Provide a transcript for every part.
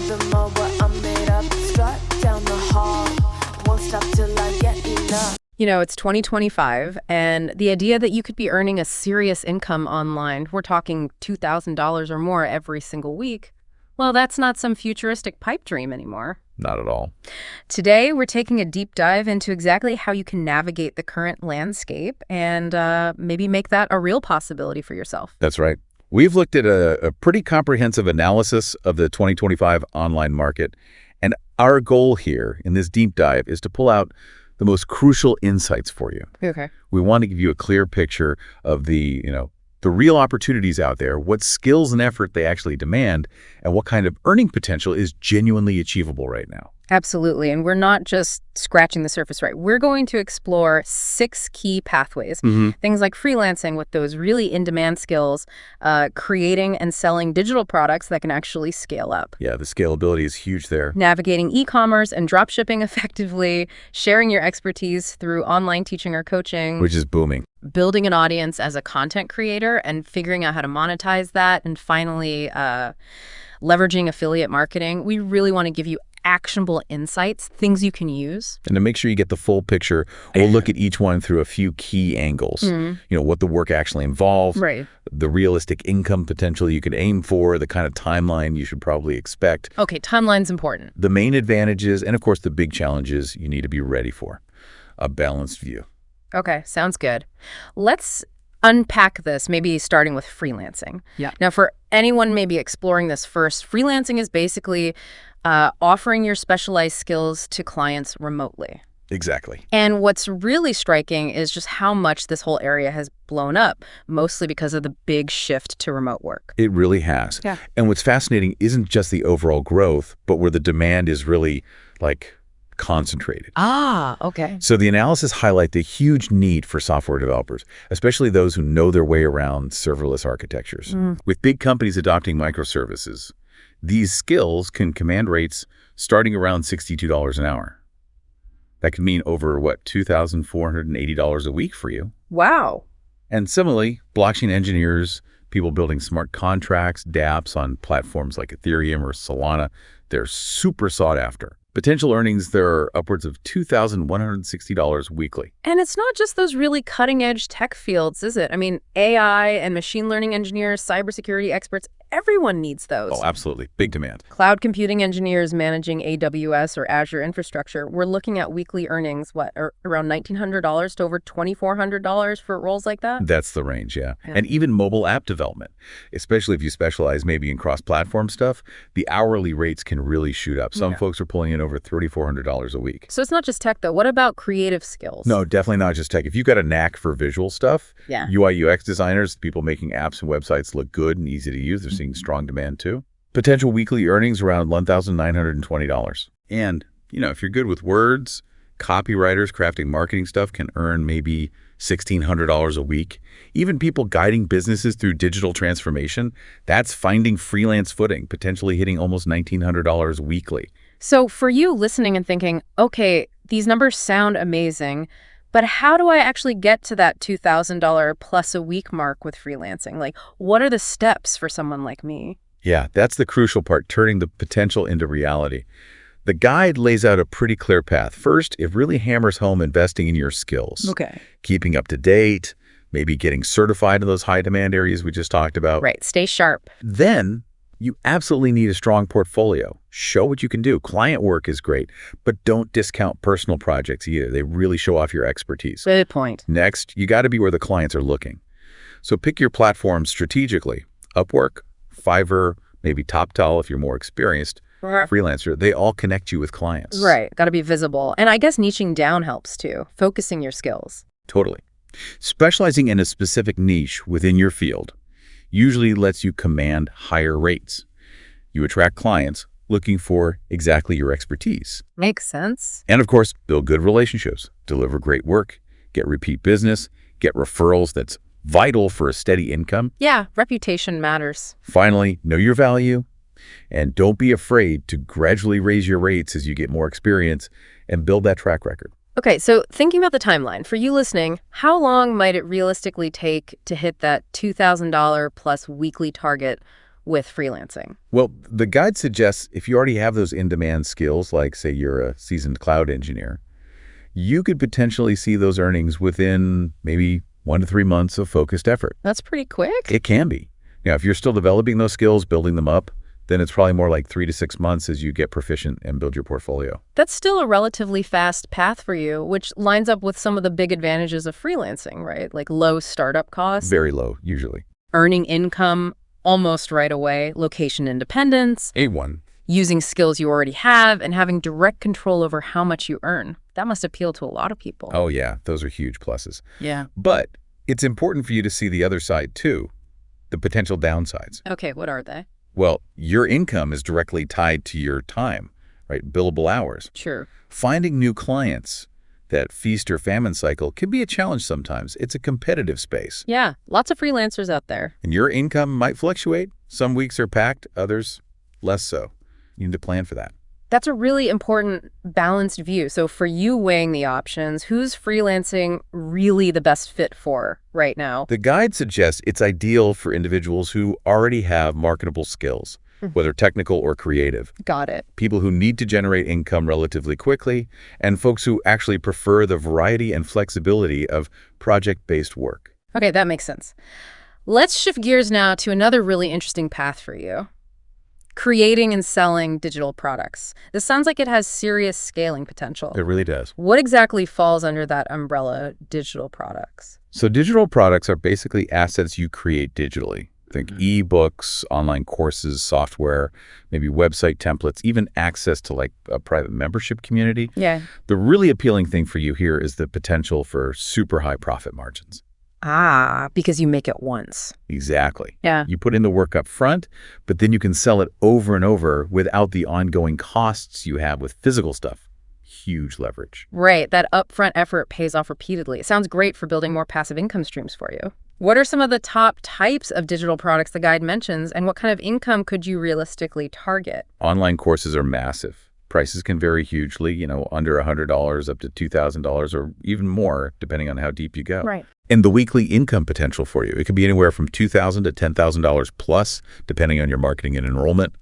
them all what I'm made up. Strut down the hall, won't stop till I get enough. You know, it's 2025, and the idea that you could be earning a serious income online, we're talking $2,000 or more every single week, well, that's not some futuristic pipe dream anymore. Not at all. Today, we're taking a deep dive into exactly how you can navigate the current landscape and maybe make that a real possibility for yourself. That's right. We've looked at a pretty comprehensive analysis of the 2025 online market, and our goal here in this deep dive is to pull out the most crucial insights for you. Okay. We want to give you a clear picture of the real opportunities out there, what skills and effort they actually demand, and what kind of earning potential is genuinely achievable right now. Absolutely. And we're not just scratching the surface, right? We're going to explore 6 key pathways. Things like freelancing with those really in-demand skills, creating and selling digital products that can actually scale up. Yeah, the scalability is huge there. Navigating e-commerce and dropshipping effectively, sharing your expertise through online teaching or coaching. Which is booming. Building an audience as a content creator and figuring out how to monetize that. And finally, leveraging affiliate marketing. We really want to give you actionable insights, things you can use. And to make sure you get the full picture, we'll look at each one through a few key angles. What the work actually involves, Right. the realistic income potential you could aim for, the kind of timeline you should probably expect, Okay, timeline's important. the main advantages, and of course the big challenges you need to be ready for. A balanced view. Okay, sounds good. Let's unpack this, maybe starting with freelancing. Yeah. Now, for anyone maybe exploring this first, freelancing is basically offering your specialized skills to clients remotely. Exactly. And what's really striking is just how much this whole area has blown up, mostly because of the big shift to remote work. It really has. Yeah. And what's fascinating isn't just the overall growth, but where the demand is really concentrated. Ah, okay. So the analysis highlight the huge need for software developers, especially those who know their way around serverless architectures. With big companies adopting microservices, these skills can command rates starting around $62 an hour. That could mean over, $2,480 a week for you. Wow. And similarly, blockchain engineers, people building smart contracts, dApps on platforms like Ethereum or Solana, they're super sought after. Potential earnings there are upwards of $2,160 weekly. And it's not just those really cutting-edge tech fields, is it? I mean, AI and machine learning engineers, cybersecurity experts, everyone needs those. Oh, absolutely. Big demand. Cloud computing engineers managing AWS or Azure infrastructure, we're looking at weekly earnings, around $1,900 to over $2,400 for roles like that? That's the range, yeah. And even mobile app development, especially if you specialize maybe in cross-platform stuff, the hourly rates can really shoot up. Some folks are pulling in over $3,400 a week. So it's not just tech, though. What about creative skills? No, definitely not just tech. If you've got a knack for visual stuff, Yeah. UI, UX designers, people making apps and websites look good and easy to use, they're seeing strong demand too. Potential weekly earnings around $1,920. And, if you're good with words, copywriters crafting marketing stuff can earn maybe $1,600 a week. Even people guiding businesses through digital transformation, that's finding freelance footing, potentially hitting almost $1,900 weekly. So for you listening and thinking, okay, these numbers sound amazing, but how do I actually get to that $2,000 plus a week mark with freelancing? What are the steps for someone like me? Yeah, that's the crucial part, turning the potential into reality. The guide lays out a pretty clear path. First, it really hammers home investing in your skills. Okay. Keeping up to date, maybe getting certified in those high demand areas we just talked about. Right, stay sharp. Then you absolutely need a strong portfolio. Show what you can do. Client work is great, but don't discount personal projects either. They really show off your expertise. Good point. Next, you got to be where the clients are looking. So pick your platform strategically. Upwork, Fiverr, maybe TopTal if you're more experienced, freelancer, they all connect you with clients. Right, got to be visible. And I guess niching down helps too, focusing your skills. Totally. Specializing in a specific niche within your field usually lets you command higher rates. You attract clients looking for exactly your expertise. Makes sense. And of course, build good relationships, deliver great work, get repeat business, get referrals. That's vital for a steady income. Yeah, reputation matters. Finally, know your value, and don't be afraid to gradually raise your rates as you get more experience and build that track record. Okay, so thinking about the timeline, for you listening, how long might it realistically take to hit that $2,000 plus weekly target with freelancing? Well, the guide suggests if you already have those in-demand skills, like say you're a seasoned cloud engineer, you could potentially see those earnings within maybe 1 to 3 months of focused effort. That's pretty quick. It can be. Now, if you're still developing those skills, building them up, then it's probably more like 3 to 6 months as you get proficient and build your portfolio. That's still a relatively fast path for you, which lines up with some of the big advantages of freelancing, right? Like low startup costs, Very low, usually. earning income almost right away, location independence, A1. using skills you already have, and having direct control over how much you earn. That must appeal to a lot of people. Oh, yeah, those are huge pluses. Yeah. But it's important for you to see the other side, too, the potential downsides. Okay, what are they? Well, your income is directly tied to your time, right? Billable hours. Sure. Finding new clients, that feast or famine cycle, can be a challenge sometimes. It's a competitive space. Yeah, lots of freelancers out there. And your income might fluctuate. Some weeks are packed, others less so. You need to plan for that. That's a really important balanced view. So for you weighing the options, who's freelancing really the best fit for right now? The guide suggests it's ideal for individuals who already have marketable skills, whether technical or creative. Got it. People who need to generate income relatively quickly, and folks who actually prefer the variety and flexibility of project-based work. Okay, that makes sense. Let's shift gears now to another really interesting path for you. Creating and selling digital products. This sounds like it has serious scaling potential. It really does. What exactly falls under that umbrella, digital products? So digital products are basically assets you create digitally. Think ebooks, online courses, software, maybe website templates, even access to like a private membership community. Yeah. The really appealing thing for you here is the potential for super high profit margins. Ah, because you make it once. Exactly. Yeah. You put in the work up front, but then you can sell it over and over without the ongoing costs you have with physical stuff. Huge leverage. Right. That upfront effort pays off repeatedly. It sounds great for building more passive income streams for you. What are some of the top types of digital products the guide mentions, and what kind of income could you realistically target? Online courses are massive. Prices can vary hugely, under $100 up to $2,000 or even more, depending on how deep you go. Right. And the weekly income potential for you, it could be anywhere from $2,000 to $10,000 plus, depending on your marketing and enrollment.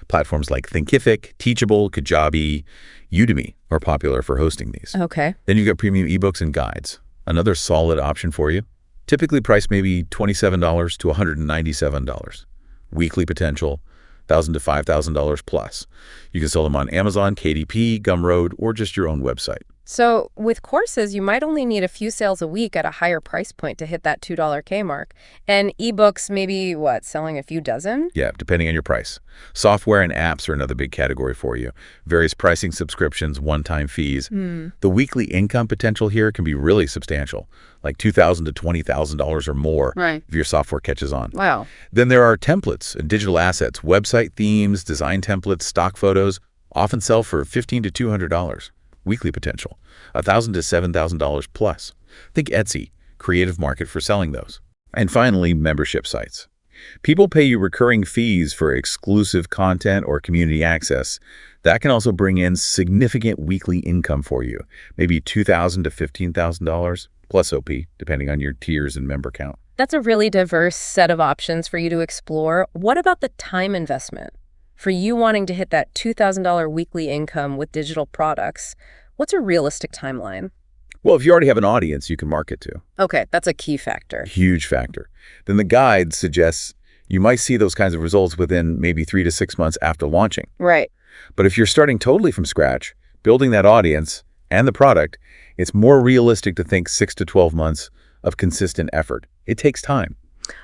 Platforms like Thinkific, Teachable, Kajabi, Udemy are popular for hosting these. Okay. Then you've got premium ebooks and guides, another solid option for you. Typically priced maybe $27 to $197. Weekly potential, $1,000 to $5,000 plus. You can sell them on Amazon, KDP, Gumroad, or just your own website. So with courses, you might only need a few sales a week at a higher price point to hit that $2K mark. And ebooks, maybe, selling a few dozen? Yeah, depending on your price. Software and apps are another big category for you. Various pricing subscriptions, one-time fees. The weekly income potential here can be really substantial, like $2,000 to $20,000 or more if your software catches on. Wow. Then there are templates and digital assets, website themes, design templates, stock photos, often sell for $15 to $200. Weekly potential, $1,000 to $7,000 plus. Think Etsy, creative market for selling those. And finally, membership sites. People pay you recurring fees for exclusive content or community access. That can also bring in significant weekly income for you, maybe $2,000 to $15,000 plus OP, depending on your tiers and member count. That's a really diverse set of options for you to explore. What about the time investment? For you wanting to hit that $2,000 weekly income with digital products, what's a realistic timeline? Well, if you already have an audience you can market to. Okay, that's a key factor. Huge factor. Then the guide suggests you might see those kinds of results within maybe 3 to 6 months after launching. Right. But if you're starting totally from scratch, building that audience and the product, it's more realistic to think 6 to 12 months of consistent effort. It takes time.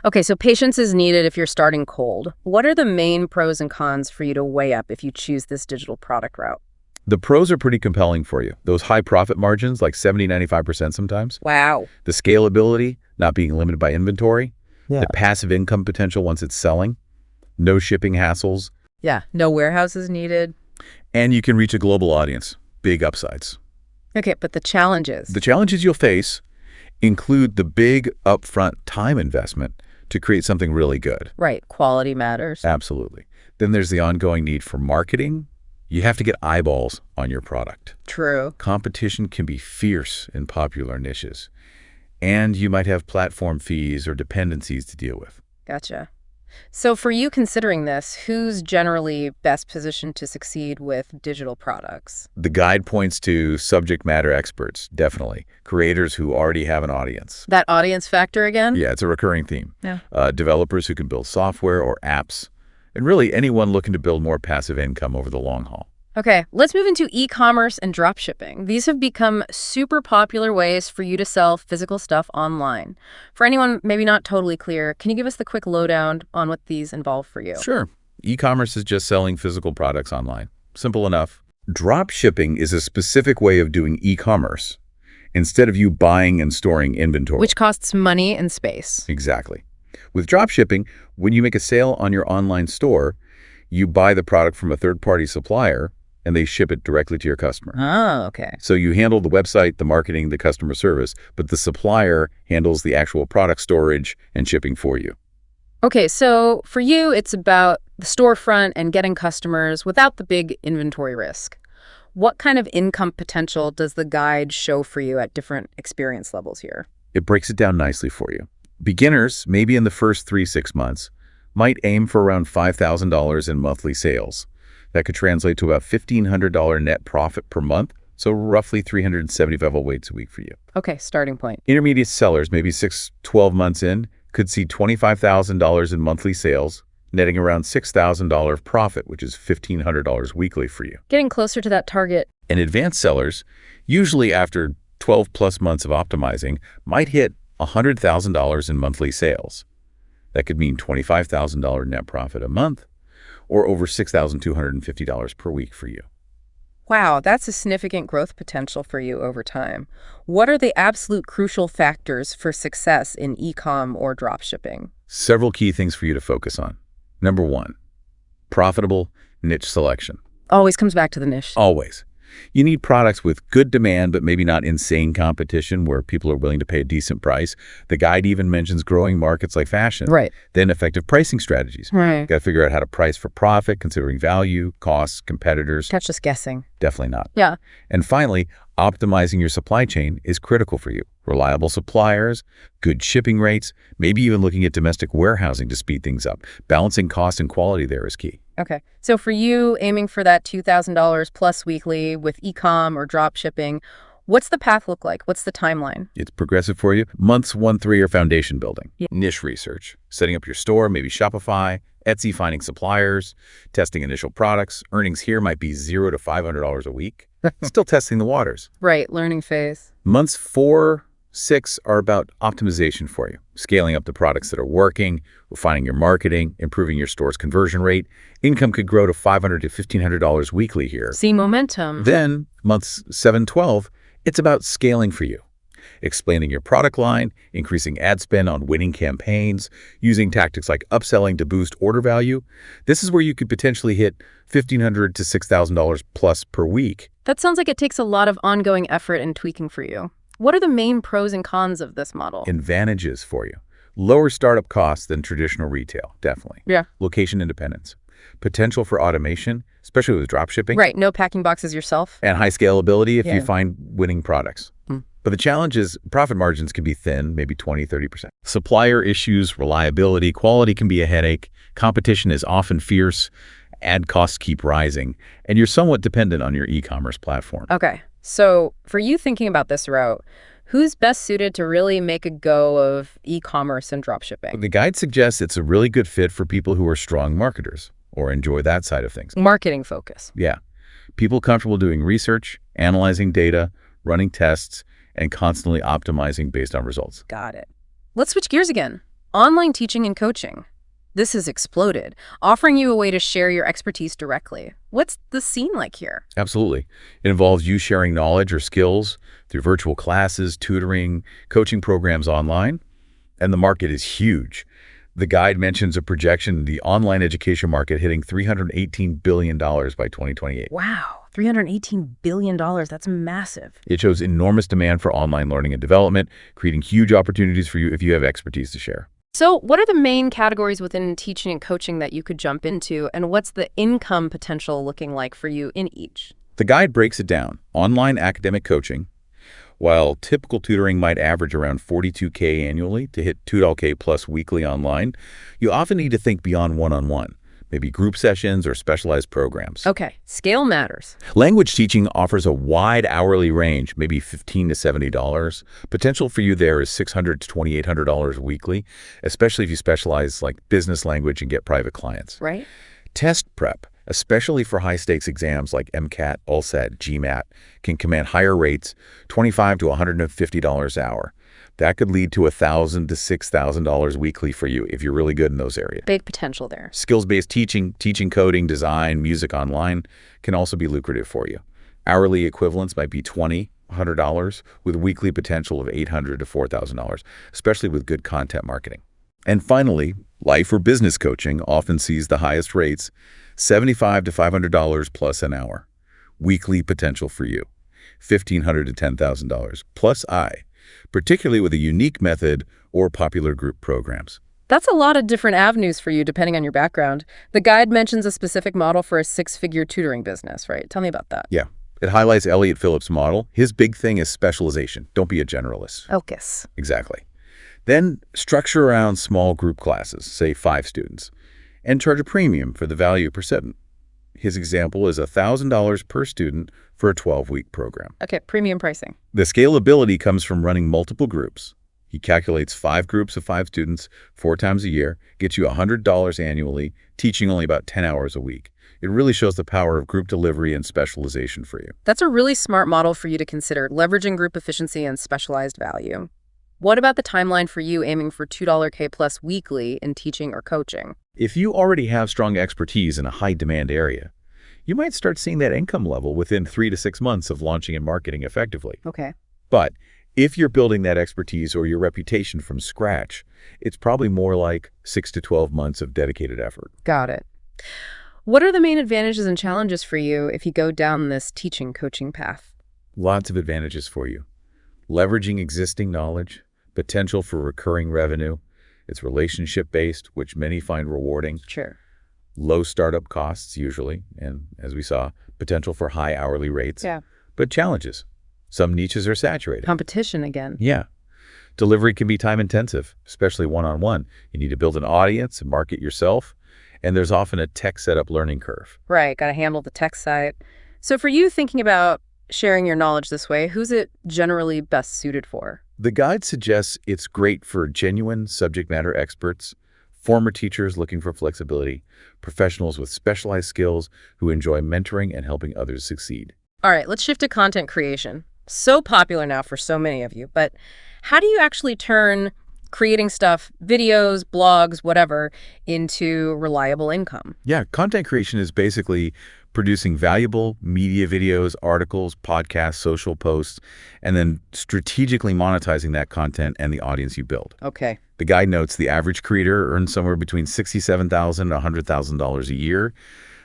Okay, so patience is needed if you're starting cold. What are the main pros and cons for you to weigh up if you choose this digital product route? The pros are pretty compelling for you. Those high profit margins, like 70, 95% sometimes. Wow. The scalability, not being limited by inventory. Yeah. The passive income potential once it's selling. No shipping hassles. Yeah, no warehouses needed. And you can reach a global audience. Big upsides. Okay, but the challenges. The challenges you'll face include the big upfront time investment to create something really good. Right, quality matters. Absolutely. Then there's the ongoing need for marketing. You have to get eyeballs on your product. True. Competition can be fierce in popular niches. And you might have platform fees or dependencies to deal with. Gotcha. So for you considering this, who's generally best positioned to succeed with digital products? The guide points to subject matter experts, definitely. Creators who already have an audience. That audience factor again? Yeah, it's a recurring theme. Yeah. Developers who can build software or apps, and really anyone looking to build more passive income over the long haul. Okay, let's move into e-commerce and dropshipping. These have become super popular ways for you to sell physical stuff online. For anyone maybe not totally clear, can you give us the quick lowdown on what these involve for you? Sure. E-commerce is just selling physical products online. Simple enough. Drop shipping is a specific way of doing e-commerce instead of you buying and storing inventory. Which costs money and space. Exactly. With drop shipping, when you make a sale on your online store, you buy the product from a third-party supplier and they ship it directly to your customer. Oh, okay. So you handle the website, the marketing, the customer service, but the supplier handles the actual product storage and shipping for you. Okay, so for you, it's about the storefront and getting customers without the big inventory risk. What kind of income potential does the guide show for you at different experience levels here? It breaks it down nicely for you. Beginners, maybe in the first 3-6 months, might aim for around $5,000 in monthly sales. That could translate to about $1,500 net profit per month, so roughly 375 weights a week for you. Okay, starting point. Intermediate sellers, maybe 6-12 months in, could see $25,000 in monthly sales, netting around $6,000 profit, which is $1,500 weekly for you. Getting closer to that target. And advanced sellers, usually after 12+ months of optimizing, might hit $100,000 in monthly sales. That could mean $25,000 net profit a month, or over $6,250 per week for you. Wow, that's a significant growth potential for you over time. What are the absolute crucial factors for success in e-com or dropshipping? Several key things for you to focus on. Number 1, profitable niche selection. Always comes back to the niche. Always. You need products with good demand, but maybe not insane competition where people are willing to pay a decent price. The guide even mentions growing markets like fashion. Right. Then effective pricing strategies. Right. Got to figure out how to price for profit, considering value, costs, competitors. Catch us guessing. Definitely not. Yeah. And finally, optimizing your supply chain is critical for you. Reliable suppliers, good shipping rates, maybe even looking at domestic warehousing to speed things up. Balancing cost and quality there is key. Okay. So for you, aiming for that $2,000 plus weekly with e-com or drop shipping, what's the path look like? What's the timeline? It's progressive for you. Months 1-3 are foundation building. Yeah. Niche research, setting up your store, maybe Shopify, Etsy, finding suppliers, testing initial products. Earnings here might be $0 to $500 a week. Still testing the waters. Right. Learning phase. Months 4-6 are about optimization for you, scaling up the products that are working, refining your marketing, improving your store's conversion rate. Income could grow to $500 to $1,500 weekly here. See momentum. Then, months 7-12, it's about scaling for you, explaining your product line, increasing ad spend on winning campaigns, using tactics like upselling to boost order value. This is where you could potentially hit $1,500 to $6,000 plus per week. That sounds like it takes a lot of ongoing effort and tweaking for you. What are the main pros and cons of this model? Advantages for you. Lower startup costs than traditional retail, definitely. Yeah. Location independence. Potential for automation, especially with dropshipping. Right. No packing boxes yourself. And high scalability if Yeah. you find winning products. But the challenge is profit margins can be thin, maybe 20-30%. Supplier issues, reliability, quality can be a headache. Competition is often fierce. Ad costs keep rising. And you're somewhat dependent on your e-commerce platform. Okay. So for you thinking about this route, who's best suited to really make a go of e-commerce and dropshipping? The guide suggests it's a really good fit for people who are strong marketers or enjoy that side of things. Marketing focus. Yeah. People comfortable doing research, analyzing data, running tests, and constantly optimizing based on results. Got it. Let's switch gears again. Online teaching and coaching. This has exploded, offering you a way to share your expertise directly. What's the scene like here? Absolutely. It involves you sharing knowledge or skills through virtual classes, tutoring, coaching programs online, and the market is huge. The guide mentions a projection of the online education market hitting $318 billion by 2028. Wow, $318 billion. That's massive. It shows enormous demand for online learning and development, creating huge opportunities for you if you have expertise to share. So what are the main categories within teaching and coaching that you could jump into, and what's the income potential looking like for you in each? The guide breaks it down. Online academic coaching, While typical tutoring might average around $42K annually to hit $2K plus weekly online, you often need to think beyond one-on-one, maybe group sessions or specialized programs. Okay, scale matters. Language teaching offers a wide hourly range, maybe $15 to $70. Potential for you there is $600 to $2,800 weekly, especially if you specialize like business language and get private clients. Right. Test prep, especially for high-stakes exams like MCAT, LSAT, GMAT, can command higher rates, $25 to $150 an hour. That could lead to $1,000 to $6,000 weekly for you if you're really good in those areas. Big potential there. Skills-based teaching coding, design, music online can also be lucrative for you. Hourly equivalents might be $20, $100, with weekly potential of $800 to $4,000, especially with good content marketing. And finally, life or business coaching often sees the highest rates, $75 to $500 plus an hour. Weekly potential for you, $1,500 to $10,000 plus particularly with a unique method or popular group programs. That's a lot of different avenues for you depending on your background. The guide mentions a specific model for a six-figure tutoring business, right? Tell me about that. Yeah. It highlights Elliott Phillips' model. His big thing is specialization. Don't be a generalist. Focus. Exactly. Then structure around small group classes, say 5 students, and charge a premium for the value per student. His example is $1,000 per student for a 12-week program. Okay, premium pricing. The scalability comes from running multiple groups. He calculates 5 groups of 5 students 4 times a year, gets you $100 annually, teaching only about 10 hours a week. It really shows the power of group delivery and specialization for you. That's a really smart model for you to consider, leveraging group efficiency and specialized value. What about the timeline for you aiming for $2K plus weekly in teaching or coaching? If you already have strong expertise in a high-demand area, you might start seeing that income level within 3 to 6 months of launching and marketing effectively. Okay. But if you're building that expertise or your reputation from scratch, it's probably more like 6 to 12 months of dedicated effort. Got it. What are the main advantages and challenges for you if you go down this teaching coaching path? Lots of advantages for you. Leveraging existing knowledge, potential for recurring revenue. It's relationship-based, which many find rewarding. Sure. Low startup costs, usually, and as we saw, potential for high hourly rates. Yeah. But challenges. Some niches are saturated. Competition again. Yeah. Delivery can be time-intensive, especially one-on-one. You need to build an audience and market yourself, and there's often a tech setup learning curve. Right, got to handle the tech side. So for you thinking about sharing your knowledge this way, who's it generally best suited for? The guide suggests it's great for genuine subject matter experts, former teachers looking for flexibility, professionals with specialized skills who enjoy mentoring and helping others succeed. All right, let's shift to content creation. So popular now for so many of you, but how do you actually turn creating stuff, videos, blogs, whatever, into reliable income? Yeah, content creation is basically producing valuable media videos, articles, podcasts, social posts, and then strategically monetizing that content and the audience you build. Okay. The guide notes the average creator earns somewhere between $67,000 and $100,000 a year.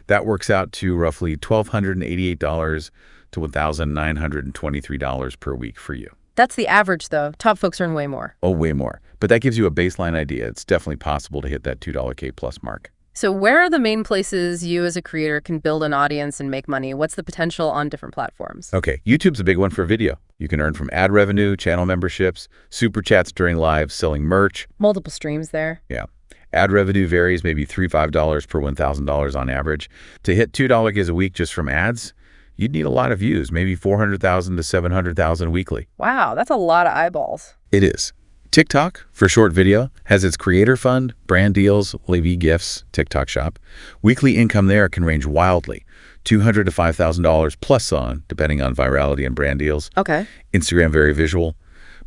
That works out to roughly $1,288 to $1,923 per week for you. That's the average, though. Top folks earn way more. Oh, way more. But that gives you a baseline idea. It's definitely possible to hit that $2K plus mark. So where are the main places you as a creator can build an audience and make money? What's the potential on different platforms? Okay, YouTube's a big one for video. You can earn from ad revenue, channel memberships, super chats during lives, selling merch. Multiple streams there. Yeah. Ad revenue varies maybe $3 to $5 per $1,000 on average. To hit $2 a week just from ads, you'd need a lot of views, maybe 400,000 to 700,000 weekly. Wow, that's a lot of eyeballs. It is. TikTok, for short video, has its creator fund, brand deals, Levy Gifts, TikTok shop. Weekly income there can range wildly, $200 to $5,000 plus on, depending on virality and brand deals. Okay. Instagram, very visual.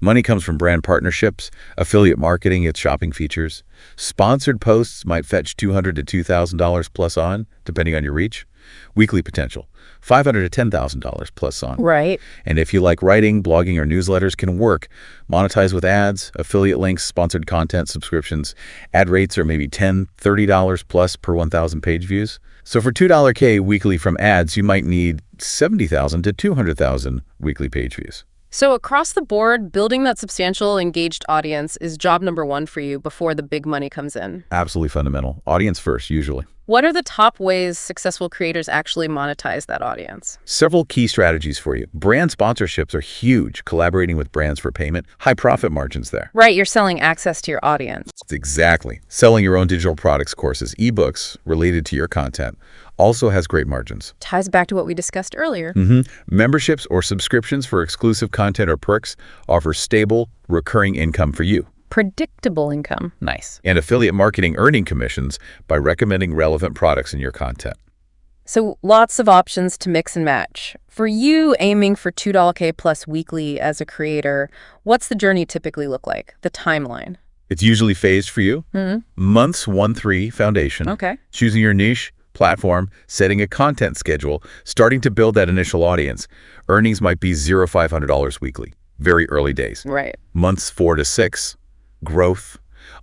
Money comes from brand partnerships, affiliate marketing, its shopping features. Sponsored posts might fetch $200 to $2,000 plus on, depending on your reach. Weekly potential, $500 to $10,000 plus on. Right. And if you like writing, blogging, or newsletters can work. Monetize with ads, affiliate links, sponsored content, subscriptions. Ad rates are maybe $10, $30 plus per 1,000 page views. So for $2K weekly from ads, you might need 70,000 to 200,000 weekly page views. So across the board, building that substantial, engaged audience is job number one for you before the big money comes in. Absolutely fundamental. Audience first, usually. What are the top ways successful creators actually monetize that audience? Several key strategies for you. Brand sponsorships are huge. Collaborating with brands for payment, high profit margins there. Right, you're selling access to your audience. Exactly. Selling your own digital products, courses, ebooks related to your content also has great margins. Ties back to what we discussed earlier. Memberships or subscriptions for exclusive content or perks offer stable, recurring income for you. Predictable income. Nice. And affiliate marketing earning commissions by recommending relevant products in your content. So lots of options to mix and match. For you aiming for $2K plus weekly as a creator, what's the journey typically look like? The timeline? It's usually phased for you. Months 1-3 foundation. Okay. Choosing your niche, platform, setting a content schedule, starting to build that initial audience. Earnings might be $500 weekly. Very early days. Right. Months 4 to 6. Growth,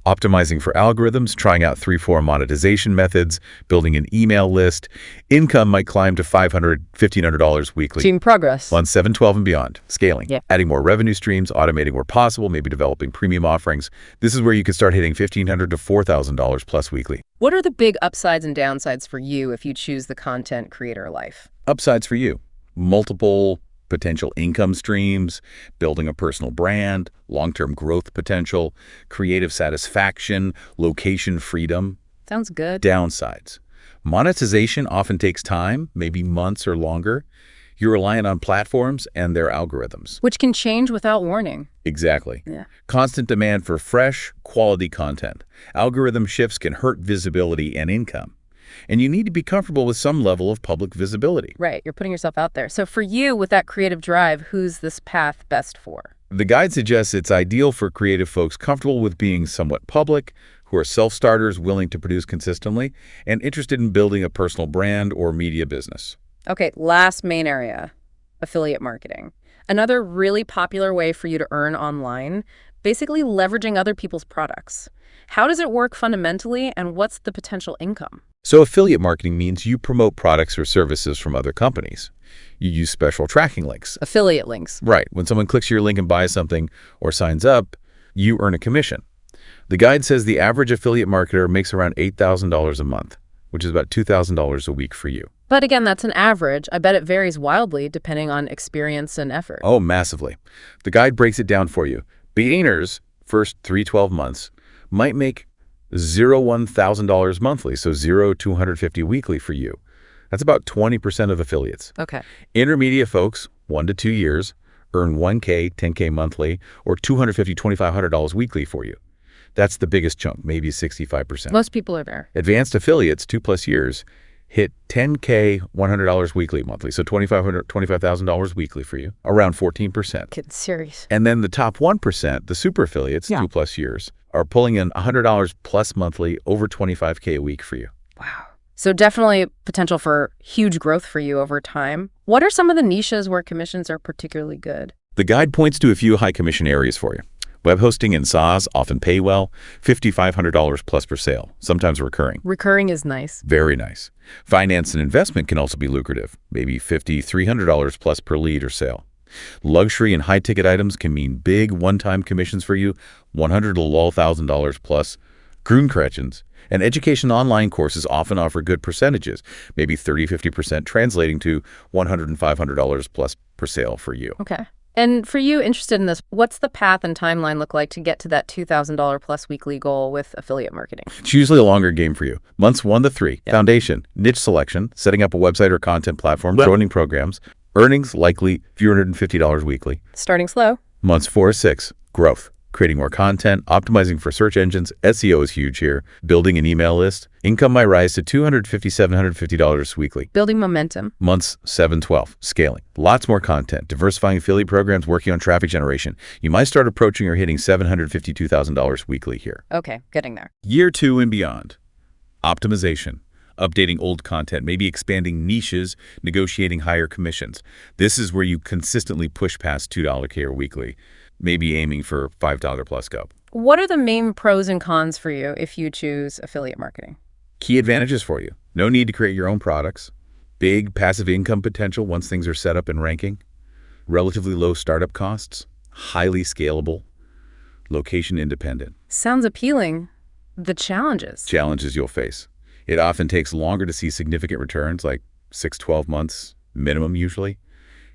optimizing for algorithms, trying out 3-4 monetization methods, building an email list. Income might climb to $500, $1,500 weekly. Seeing progress. Months 7, 12, and beyond. Scaling, Yeah. adding more revenue streams, automating where possible, maybe developing premium offerings. This is where you can start hitting $1,500 to $4,000 plus weekly. What are the big upsides and downsides for you if you choose the content creator life? Upsides for you: multiple potential income streams, building a personal brand, long-term growth potential, creative satisfaction, location freedom. Sounds good. Downsides: monetization often takes time, maybe months or longer. You're reliant on platforms and their algorithms. Which can change without warning. Exactly. Yeah. Constant demand for fresh, quality content. Algorithm shifts can hurt visibility and income. And you need to be comfortable with some level of public visibility. Right. You're putting yourself out there. So for you, with that creative drive, who's this path best for? The guide suggests it's ideal for creative folks comfortable with being somewhat public, who are self-starters willing to produce consistently, and interested in building a personal brand or media business. Okay, last main area, affiliate marketing. Another really popular way for you to earn online, basically leveraging other people's products. How does it work fundamentally, and what's the potential income? So affiliate marketing means you promote products or services from other companies. You use special tracking links. Affiliate links. Right. When someone clicks your link and buys something or signs up, you earn a commission. The guide says the average affiliate marketer makes around $8,000 a month, which is about $2,000 a week for you. But again, that's an average. I bet it varies wildly depending on experience and effort. Oh, massively. The guide breaks it down for you. Beginners, first 3-12 months, might make $1,000 monthly, so $250 weekly for you. That's about 20% of affiliates. Okay. Intermediate folks, 1 to 2 years, earn $1K, $10K monthly, or $250, $2,500 weekly for you. That's the biggest chunk, maybe 65%. Most people are there. Advanced affiliates, 2+ years, hit $10K, $100 weekly monthly, so $25,000 weekly for you, around 14%. Kidding, serious. And then the top 1%, the super affiliates, 2+ years, are pulling in $100 plus monthly, over $25K a week for you. Wow. So definitely potential for huge growth for you over time. What are some of the niches where commissions are particularly good? The guide points to a few high commission areas for you. Web hosting and SaaS often pay well, $5,500 plus per sale, sometimes recurring. Recurring is nice. Very nice. Finance and investment can also be lucrative, maybe $50, $300 plus per lead or sale. Luxury and high-ticket items can mean big one-time commissions for you, $100 to $1,000 plus. Grundkretchens and education online courses often offer good percentages, maybe 30-50%, translating to $100 and $500 plus per sale for you. Okay. And for you interested in this, what's the path and timeline look like to get to that $2,000 plus weekly goal with affiliate marketing? It's usually a longer game for you. Months 1 to 3, foundation, niche selection, setting up a website or content platform, joining programs, earnings likely $450 weekly. Starting slow. Months 4 to 6, growth, creating more content, optimizing for search engines. SEO is huge here. Building an email list. Income might rise to $250, $750 weekly. Building momentum. Months 7, 12, scaling. Lots more content, diversifying affiliate programs, working on traffic generation. You might start approaching or hitting $752,000 weekly here. Okay, getting there. Year 2 and beyond. Optimization. Updating old content, maybe expanding niches, negotiating higher commissions. This is where you consistently push past $2K or weekly, maybe aiming for $5 plus go. What are the main pros and cons for you if you choose affiliate marketing? Key advantages for you. No need to create your own products. Big passive income potential once things are set up and ranking. Relatively low startup costs. Highly scalable. Location independent. Sounds appealing. The challenges. Challenges you'll face. It often takes longer to see significant returns, like 6-12 months minimum usually.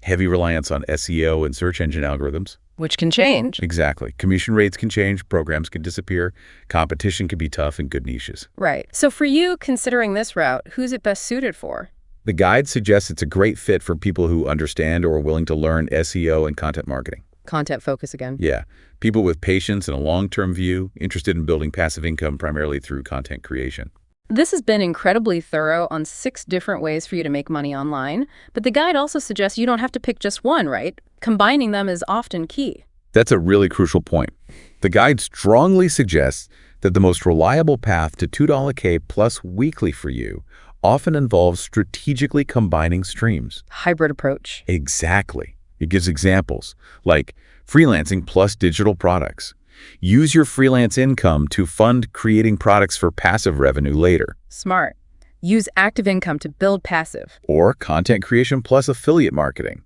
Heavy reliance on SEO and search engine algorithms. Which can change. Exactly. Commission rates can change, programs can disappear, competition can be tough in good niches. Right. So for you, considering this route, who's it best suited for? The guide suggests it's a great fit for people who understand or are willing to learn SEO and content marketing. Content focus again. Yeah. People with patience and a long-term view, interested in building passive income primarily through content creation. This has been incredibly thorough on 6 different ways for you to make money online, but the guide also suggests you don't have to pick just one, right? Combining them is often key. That's a really crucial point. The guide strongly suggests that the most reliable path to $2K plus weekly for you often involves strategically combining streams. Hybrid approach. Exactly. It gives examples like freelancing plus digital products. Use your freelance income to fund creating products for passive revenue later. Smart. Use active income to build passive. Or content creation plus affiliate marketing.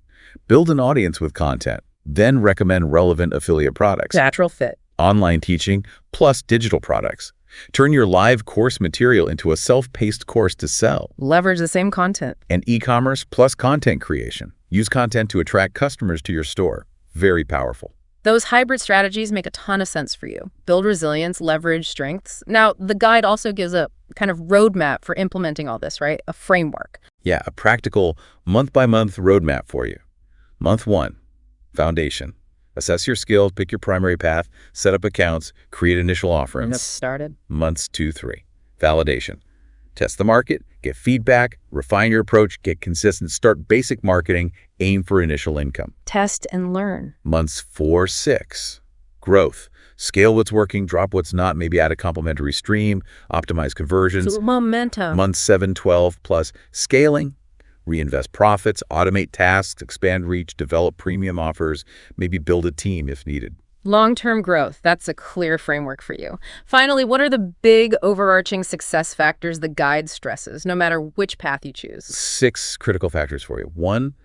Build an audience with content, then recommend relevant affiliate products. Natural fit. Online teaching plus digital products. Turn your live course material into a self-paced course to sell. Leverage the same content. And e-commerce plus content creation. Use content to attract customers to your store. Very powerful. Those hybrid strategies make a ton of sense for you. Build resilience, leverage strengths. Now, the guide also gives a kind of roadmap for implementing all this, right? A framework. Yeah, a practical month-by-month roadmap for you. Month 1, foundation. Assess your skills, pick your primary path, set up accounts, create initial offerings. Get started. Months 2, 3, validation. Test the market, get feedback, refine your approach, get consistent, start basic marketing, aim for initial income. Test and learn. Months 4, 6, growth. Scale what's working, drop what's not, maybe add a complementary stream, optimize conversions. So momentum. Months 7, 12 plus scaling, reinvest profits, automate tasks, expand reach, develop premium offers, maybe build a team if needed. Long-term growth, that's a clear framework for you. Finally, what are the big overarching success factors the guide stresses, no matter which path you choose? 6 critical factors for you. 1,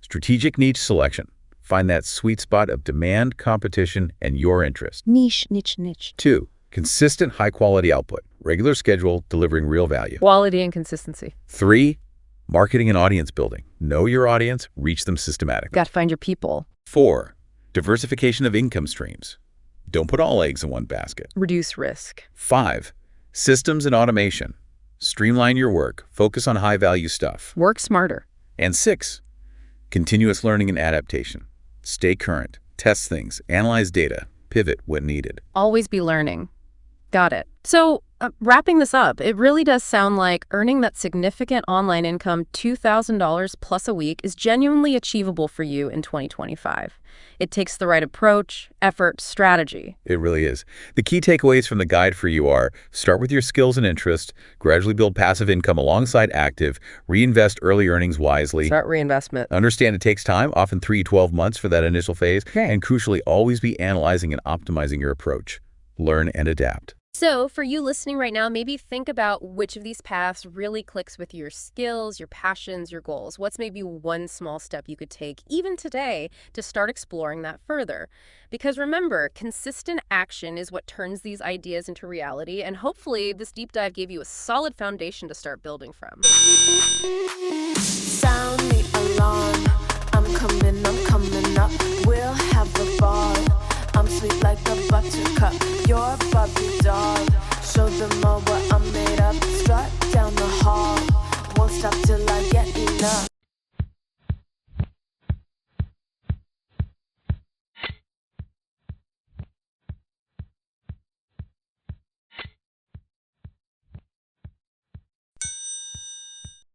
strategic niche selection. Find that sweet spot of demand, competition, and your interest. Niche. 2, consistent high-quality output. Regular schedule, delivering real value. Quality and consistency. 3, marketing and audience building. Know your audience, reach them systematically. Got to find your people. 4, diversification of income streams. Don't put all eggs in one basket. Reduce risk. 5, systems and automation. Streamline your work. Focus on high-value stuff. Work smarter. And 6, continuous learning and adaptation. Stay current. Test things. Analyze data. Pivot when needed. Always be learning. Got it. So wrapping this up, it really does sound like earning that significant online income, $2,000 plus a week, is genuinely achievable for you in 2025. It takes the right approach, effort, strategy. It really is. The key takeaways from the guide for you are: start with your skills and interests, gradually build passive income alongside active, reinvest early earnings wisely. Start reinvestment. Understand it takes time, often 3-12 months for that initial phase, Okay. and crucially, always be analyzing and optimizing your approach. Learn and adapt. So for you listening right now, maybe think about which of these paths really clicks with your skills, your passions, your goals. What's maybe one small step you could take, even today, to start exploring that further? Because remember, consistent action is what turns these ideas into reality, and hopefully this deep dive gave you a solid foundation to start building from. Sound the alarm. I'm coming up. We'll have a ball. I'm sweet like a buttercup. You're a Barbie doll. Show them all what I'm made of. Strut down the hall. Won't stop till I get enough.